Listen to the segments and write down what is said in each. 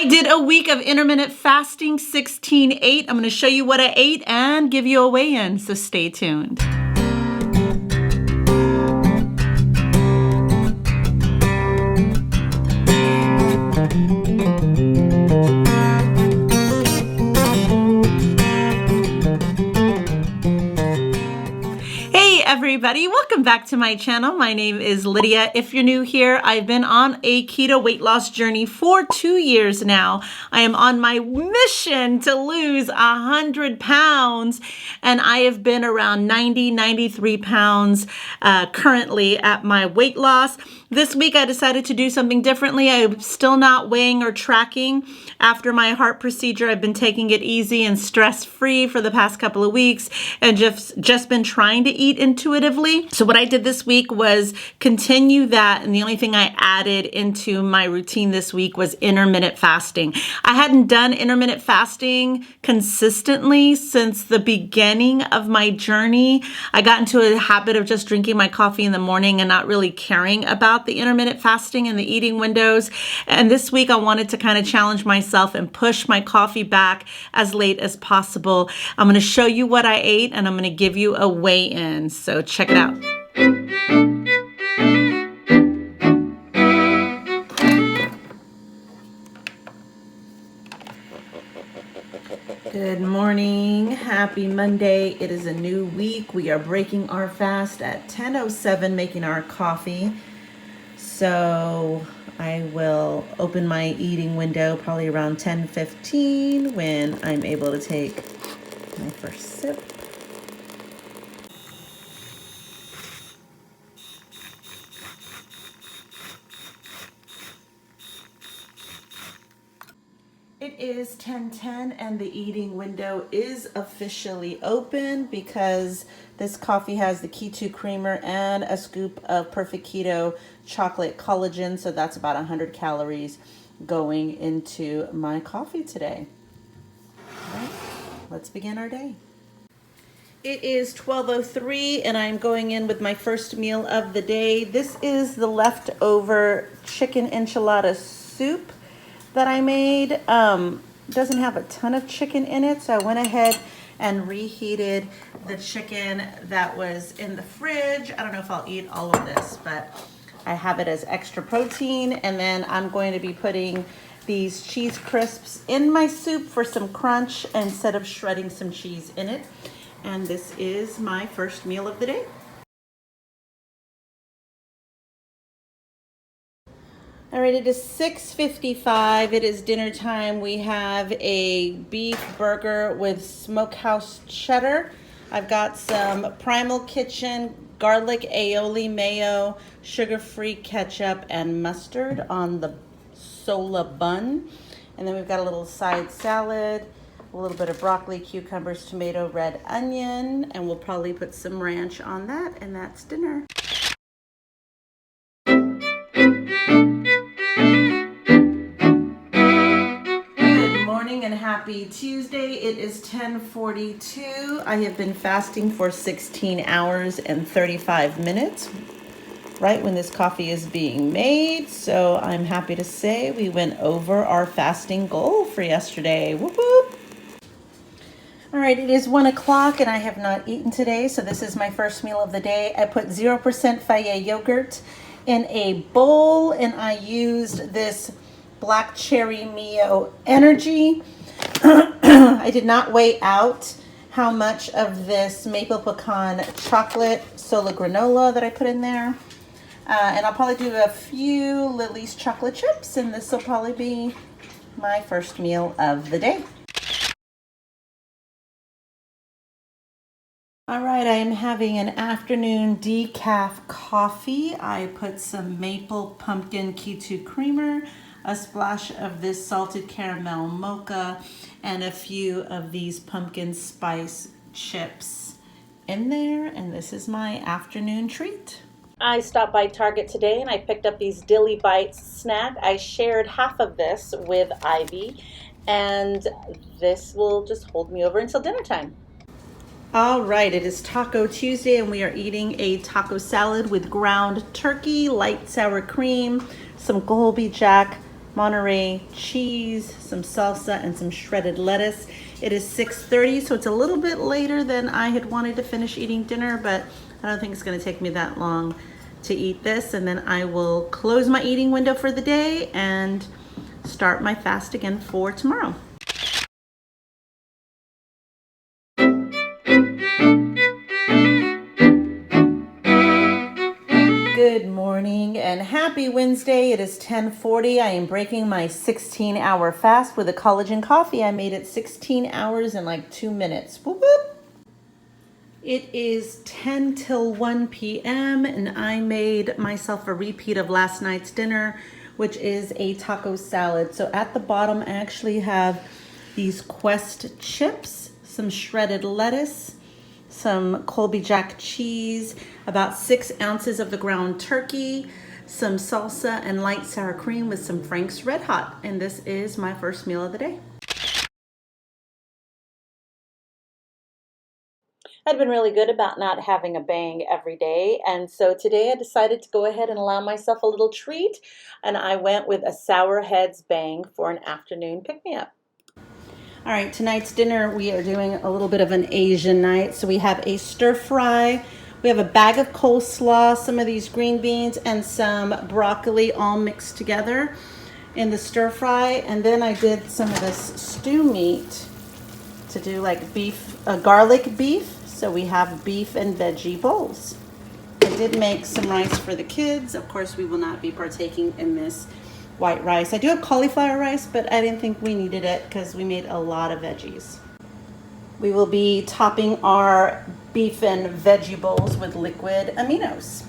did a week of intermittent fasting, 16-8. I'm going to show you what I ate and give you a weigh-in, so stay tuned. Everybody, welcome back to my channel. My name is Lydia. If you're new here, I've been on a keto weight loss journey for 2 years now. I am on my mission to lose 100 pounds, and I have been around 93 pounds currently at my weight loss. This week I decided to do something differently. I'm still not weighing or tracking. After my heart procedure, I've been taking it easy and stress-free for the past couple of weeks and just been trying to eat intuitively. So what I did this week was continue that, and the only thing I added into my routine this week was intermittent fasting. I hadn't done intermittent fasting consistently since the beginning of my journey. I got into a habit of just drinking my coffee in the morning and not really caring about the intermittent fasting and the eating windows. And this week I wanted to kind of challenge myself and push my coffee back as late as possible. I'm going to show you what I ate and I'm going to give you a weigh-in. So check it out. Good morning. Happy Monday. It is a new week. We are breaking our fast at 10:07, making our coffee. So I will open my eating window probably around 10:15 when I'm able to take my first sip. It is 10:10 and the eating window is officially open because this coffee has the Keto creamer and a scoop of Perfect Keto chocolate collagen. So that's about 100 calories going into my coffee today. All right, let's begin our day. It is 12:03 and I'm going in with my first meal of the day. This is the leftover chicken enchilada soup that I made. Doesn't have a ton of chicken in it, so I went ahead and reheated the chicken that was in the fridge. I don't know if I'll eat all of this, but I have it as extra protein. And then I'm going to be putting these cheese crisps in my soup for some crunch instead of shredding some cheese in it. And this is my first meal of the day. All right, it is 6:55. It is dinner time. We have a beef burger with smokehouse cheddar. I've got some Primal Kitchen garlic aioli mayo, sugar-free ketchup, and mustard on the sola bun. And then we've got a little side salad, a little bit of broccoli, cucumbers, tomato, red onion, and we'll probably put some ranch on that, and that's dinner. And happy Tuesday. It is 10:42. I have been fasting for 16 hours and 35 minutes, right when this coffee is being made. So I'm happy to say we went over our fasting goal for yesterday. Whoop whoop. All right, it is 1 o'clock and I have not eaten today. So this is my first meal of the day. I put 0% Fage yogurt in a bowl and I used this Black Cherry Mio Energy. I did not weigh out how much of this maple pecan chocolate sola granola that I put in there. And I'll probably do a few Lily's chocolate chips, and this will probably be my first meal of the day. All right, I am having an afternoon decaf coffee. I put some maple pumpkin Keto creamer, a splash of this salted caramel mocha, and a few of these pumpkin spice chips in there, and this is my afternoon treat. I stopped by Target today and I picked up these Dilly Bites snack. I shared half of this with Ivy, and this will just hold me over until dinner time. All right, it is Taco Tuesday and we are eating a taco salad with ground turkey, light sour cream, some Colby Jack Monterey cheese, some salsa, and some shredded lettuce. It is 6:30, so it's a little bit later than I had wanted to finish eating dinner, but I don't think it's gonna take me that long to eat this, and then I will close my eating window for the day and start my fast again for tomorrow. Good morning and happy Wednesday. It is 10:40. I am breaking my 16-hour fast with a collagen coffee. I made it 16 hours in like 2 minutes. Whoop, whoop. It is 10 till 1 p.m. and I made myself a repeat of last night's dinner, which is a taco salad. So at the bottom, I actually have these Quest chips, some shredded lettuce, some Colby Jack cheese, about 6 ounces of the ground turkey, some salsa and light sour cream with some Frank's Red Hot. And this is my first meal of the day. I'd been really good about not having a bang every day, and so today I decided to go ahead and allow myself a little treat, and I went with a Sour Heads bang for an afternoon pick-me-up. All right, tonight's dinner, we are doing a little bit of an Asian night, so we have a stir fry, we have a bag of coleslaw, some of these green beans, and some broccoli all mixed together in the stir fry, and then I did some of this stew meat to do like beef, garlic beef. So we have beef and veggie bowls. I did make some rice for the kids. Of course, we will not be partaking in this white rice. I do have cauliflower rice, but I didn't think we needed it because we made a lot of veggies. We will be topping our beef and veggie bowls with liquid aminos.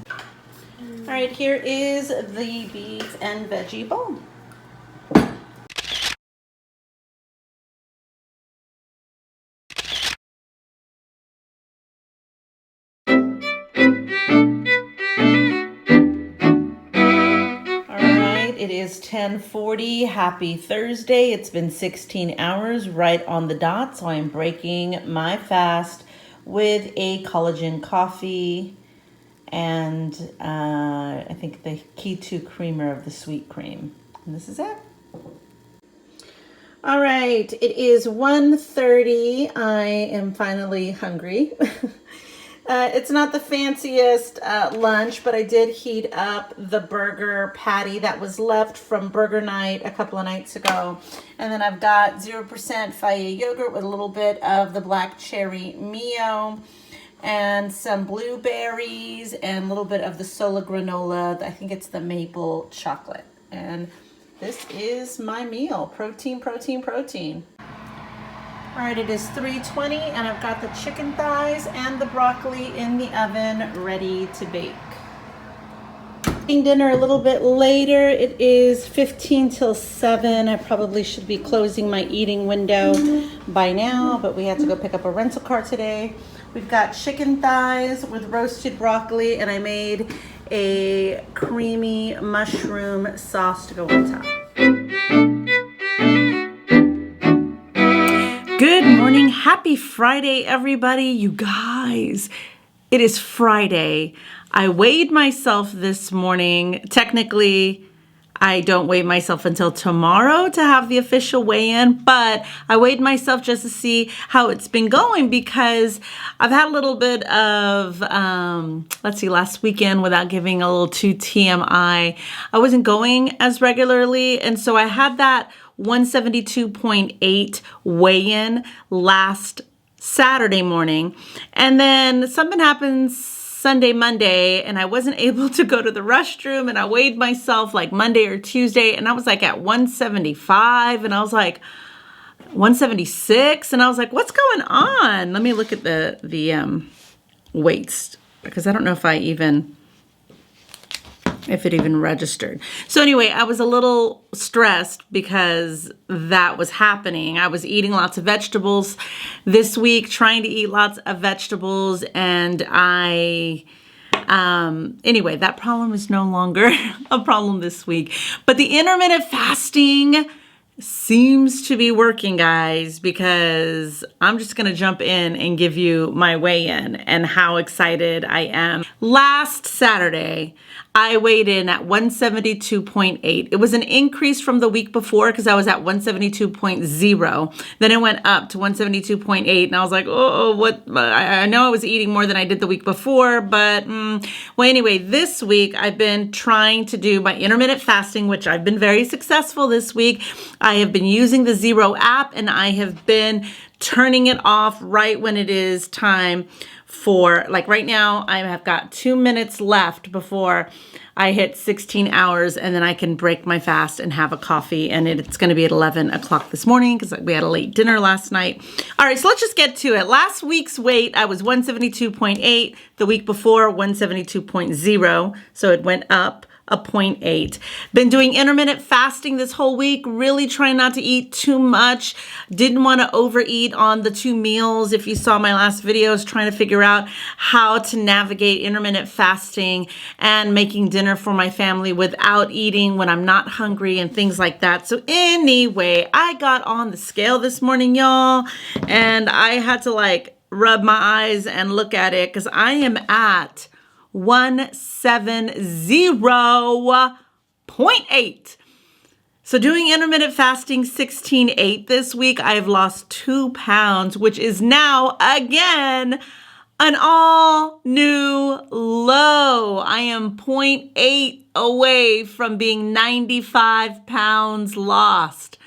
All right, here is the beef and veggie bowl. It is 10:40. Happy Thursday. It's been 16 hours right on the dot, so I'm breaking my fast with a collagen coffee and I think the Keto creamer of the sweet cream. And this is it. All right, it is 1:30. I am finally hungry. It's not the fanciest lunch, but I did heat up the burger patty that was left from burger night a couple of nights ago. And then I've got 0% Fage yogurt with a little bit of the black cherry Mio and some blueberries and a little bit of the Sola granola. I think it's the maple chocolate. And this is my meal. Protein, protein, protein. All right, it is 3:20 and I've got the chicken thighs and the broccoli in the oven ready to bake. Eating dinner a little bit later. It is 15 till 7. I probably should be closing my eating window by now, but we had to go pick up a rental car today. We've got chicken thighs with roasted broccoli and I made a creamy mushroom sauce to go on top. Good morning. Happy Friday, everybody. You guys, it is Friday. I weighed myself this morning. Technically, I don't weigh myself until tomorrow to have the official weigh-in, but I weighed myself just to see how it's been going because I've had a little bit of, last weekend without giving a little too TMI. I wasn't going as regularly, and so I had that 172.8 weigh-in last Saturday morning. And then something happens Sunday, Monday, and I wasn't able to go to the restroom and I weighed myself like Monday or Tuesday and I was like at 175 and I was like 176 and I was like, what's going on? Let me look at the weights because I don't know if it even registered. So anyway, I was a little stressed because that was happening. I was eating lots of vegetables this week, trying to eat lots of vegetables, and anyway, that problem is no longer a problem this week. But the intermittent fasting seems to be working, guys, because I'm just going to jump in and give you my weigh-in and how excited I am. Last Saturday, I weighed in at 172.8. It was an increase from the week before because I was at 172.0. Then it went up to 172.8, and I was like, oh, what? I know I was eating more than I did the week before, but well, anyway, this week I've been trying to do my intermittent fasting, which I've been very successful this week. I have been using the Zero app, and I have been turning it off right when it is time for, like right now, I have got 2 minutes left before I hit 16 hours, and then I can break my fast and have a coffee, and it's going to be at 11 o'clock this morning because we had a late dinner last night. All right, so let's just get to it. Last week's weight, I was 172.8. The week before, 172.0, so it went up a 0.8. Been doing intermittent fasting this whole week, really trying not to eat too much. Didn't want to overeat on the 2 meals. If you saw my last videos, trying to figure out how to navigate intermittent fasting and making dinner for my family without eating when I'm not hungry and things like that. So anyway, I got on the scale this morning, y'all, and I had to like rub my eyes and look at it because I am at 170.8. So doing intermittent fasting 16/8 this week, I have lost 2 pounds, which is now again an all new low. I am 0.8 away from being 95 pounds lost,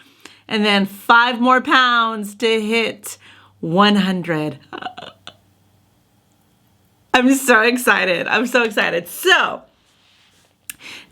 and then 5 more pounds to hit 100. I'm so excited. I'm so excited. So,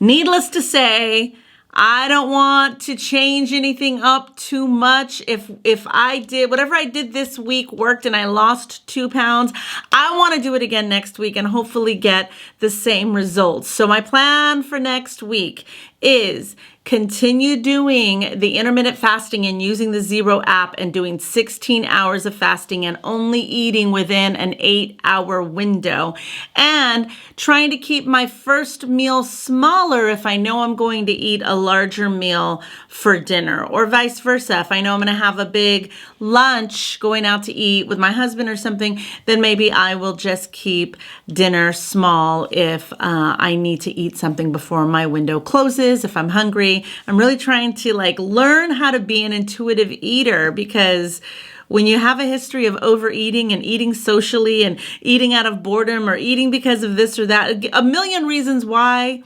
needless to say, I don't want to change anything up too much. If I did, whatever I did this week worked and I lost 2 pounds, I want to do it again next week and hopefully get the same results. So my plan for next week is continue doing the intermittent fasting and using the Zero app and doing 16 hours of fasting and only eating within an 8-hour window, and trying to keep my first meal smaller if I know I'm going to eat a larger meal for dinner, or vice versa. If I know I'm going to have a big lunch going out to eat with my husband or something, then maybe I will just keep dinner small if I need to eat something before my window closes, if I'm hungry. I'm really trying to like learn how to be an intuitive eater, because when you have a history of overeating and eating socially and eating out of boredom or eating because of this or that, a million reasons why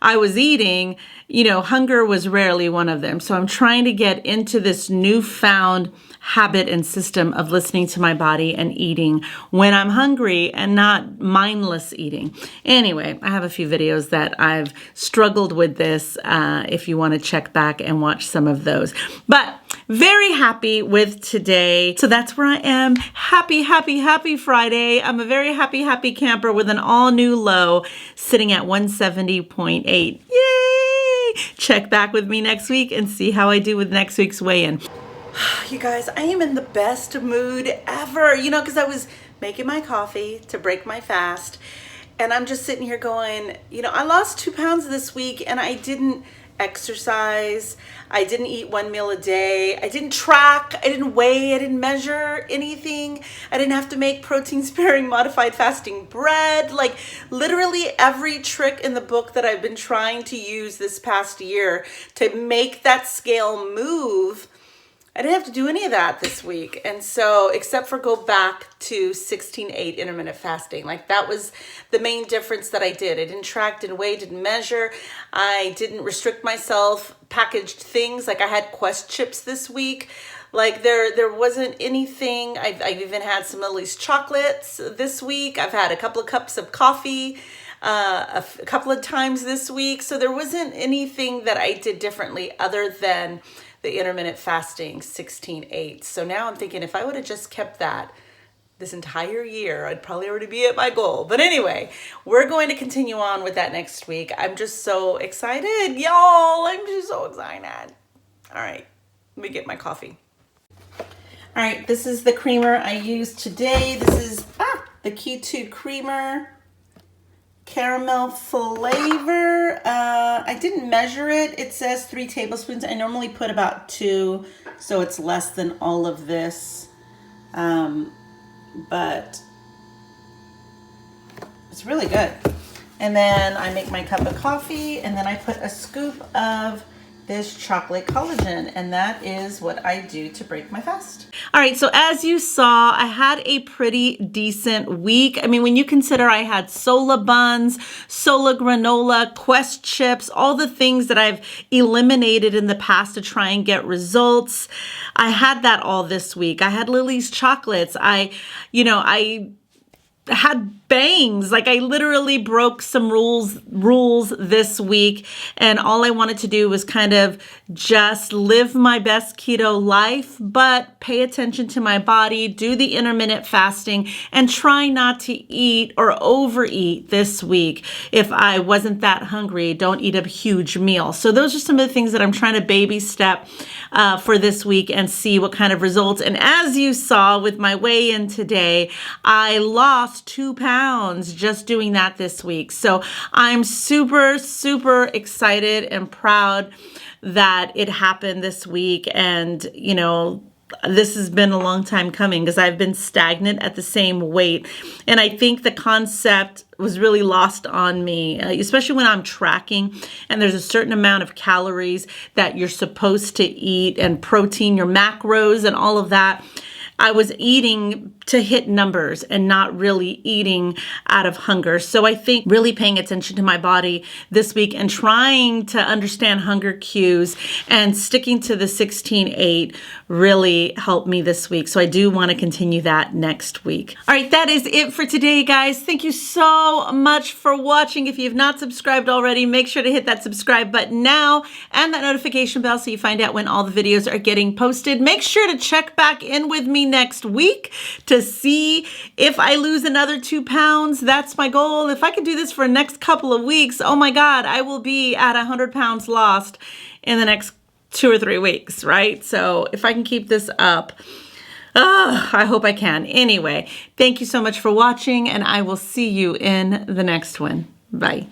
I was eating, you know, hunger was rarely one of them. So I'm trying to get into this newfound habit and system of listening to my body and eating when I'm hungry and not mindless eating. Anyway, I have a few videos that I've struggled with this if you want to check back and watch some of those. But very happy with today. So that's where I am. Happy, happy, happy Friday. I'm a very happy, happy camper with an all new low sitting at 170.8. Yay! Check back with me next week and see how I do with next week's weigh-in. You guys, I am in the best mood ever, you know, because I was making my coffee to break my fast, and I'm just sitting here going, you know, I lost 2 pounds this week, and I didn't exercise, I didn't eat 1 meal a day, I didn't track, I didn't weigh, I didn't measure anything, I didn't have to make protein-sparing modified fasting bread. Like literally every trick in the book that I've been trying to use this past year to make that scale move, I didn't have to do any of that this week. And so, except for go back to 16/8 intermittent fasting. Like that was the main difference that I did. I didn't track, didn't weigh, didn't measure. I didn't restrict myself packaged things. Like I had Quest chips this week. Like there wasn't anything. I've even had some Lily's chocolates this week. I've had a couple of cups of coffee a couple of times this week. So there wasn't anything that I did differently other than the intermittent fasting 16/8. So now I'm thinking if I would have just kept that this entire year, I'd probably already be at my goal. But anyway, we're going to continue on with that next week. I'm just so excited, y'all. I'm just so excited. All right, let me get my coffee. All right, this is the creamer I used today. This is the Keto creamer. Caramel flavor. I didn't measure it. It says 3 tablespoons. I normally put about 2, so it's less than all of this. But it's really good. And then I make my cup of coffee, and then I put a scoop of this chocolate collagen, and that is what I do to break my fast. All right, so as you saw, I had a pretty decent week. I mean, when you consider I had Sola buns, Sola granola, Quest chips, all the things that I've eliminated in the past to try and get results, I had that all this week. I had Lily's chocolates. I had bangs. Like, I literally broke some rules this week, and all I wanted to do was kind of just live my best keto life, but pay attention to my body, do the intermittent fasting, and try not to eat or overeat this week. If I wasn't that hungry, don't eat a huge meal. So those are some of the things that I'm trying to baby step for this week and see what kind of results. And as you saw with my weigh-in today, I lost 2 pounds just doing that this week. So I'm super, super excited and proud that it happened this week. And, this has been a long time coming because I've been stagnant at the same weight. And I think the concept was really lost on me, especially when I'm tracking and there's a certain amount of calories that you're supposed to eat and protein, your macros and all of that. I was eating to hit numbers and not really eating out of hunger. So I think really paying attention to my body this week and trying to understand hunger cues and sticking to the 16-8 really helped me this week. So I do want to continue that next week. All right, that is it for today, guys. Thank you so much for watching. If you have not subscribed already, make sure to hit that subscribe button now and that notification bell so you find out when all the videos are getting posted. Make sure to check back in with me next week to see if I lose another 2 pounds. That's my goal. If I can do this for the next couple of weeks, oh my God, I will be at 100 pounds lost in the next 2 or 3 weeks, right? So if I can keep this up, I hope I can. Anyway, thank you so much for watching, and I will see you in the next one. Bye.